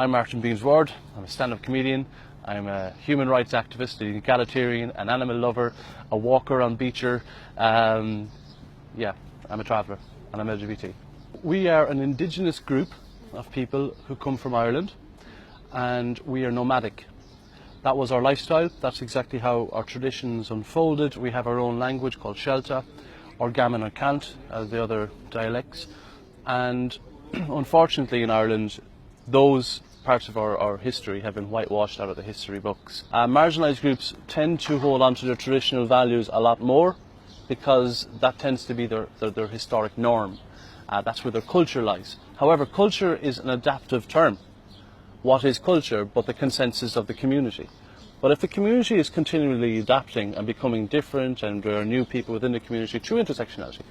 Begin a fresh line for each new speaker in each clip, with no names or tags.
I'm Martin Beansward. I'm a stand-up comedian. I'm a human rights activist, an egalitarian, an animal lover, a walker on beacher. Yeah, I'm a traveller and I'm LGBT. We are an indigenous group of people who come from Ireland, and we are nomadic. That was our lifestyle. That's exactly how our traditions unfolded. We have our own language called Shelta, or Gammon and Cant, as the other dialects. And unfortunately in Ireland, those parts of our history have been whitewashed out of the history books. Marginalised groups tend to hold on to their traditional values a lot more because that tends to be their historic norm. That's where their culture lies. However, culture is an adaptive term. What is culture but the consensus of the community? But if the community is continually adapting and becoming different, and there are new people within the community through intersectionality,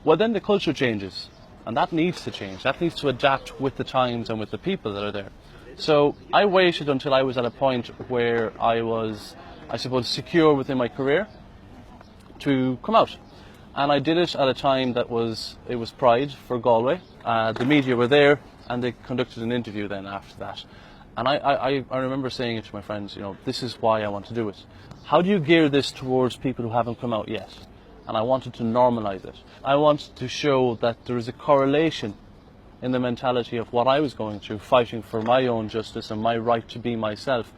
well then the culture changes. And that needs to change. That needs to adapt with the times and with the people that are there. So I waited until I was at a point where I was, I suppose, secure within my career to come out. And I did it at a time that it was Pride for Galway. The media were there and they conducted an interview then after that. And I remember saying it to my friends, you know, this is why I want to do it. How do you gear this towards people who haven't come out yet? And I wanted to normalise it. I wanted to show that there is a correlation in the mentality of what I was going through, fighting for my own justice and my right to be myself.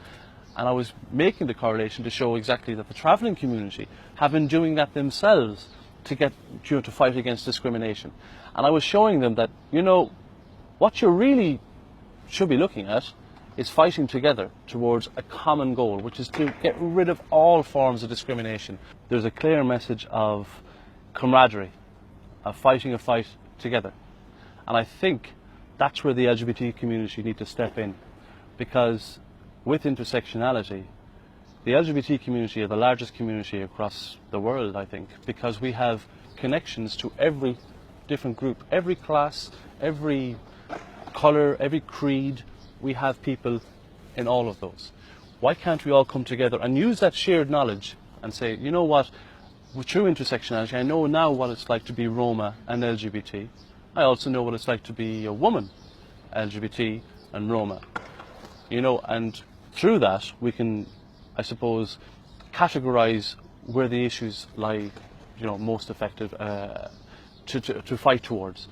And I was making the correlation to show exactly that the travelling community have been doing that themselves to fight against discrimination. And I was showing them that, you know, what you really should be looking at is fighting together towards a common goal, which is to get rid of all forms of discrimination. There's a clear message of camaraderie, of fighting a fight together. And I think that's where the LGBT community need to step in, because with intersectionality, the LGBT community are the largest community across the world, I think, because we have connections to every different group, every class, every colour, every creed. We have people in all of those. Why can't we all come together and use that shared knowledge and say, you know what, through intersectionality, I know now what it's like to be Roma and LGBT. I also know what it's like to be a woman, LGBT and Roma. You know, and through that we can, I suppose, categorise where the issues lie, you know, most effective to fight towards.